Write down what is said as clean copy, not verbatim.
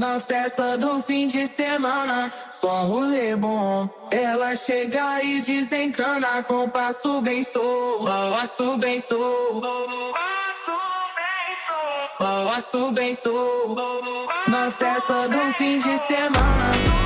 Na festa do fim de semana, só rolê bom. Ela chega e desencana com passo bem sou, passo bem sou, passo bem sou. Na festa do fim de semana.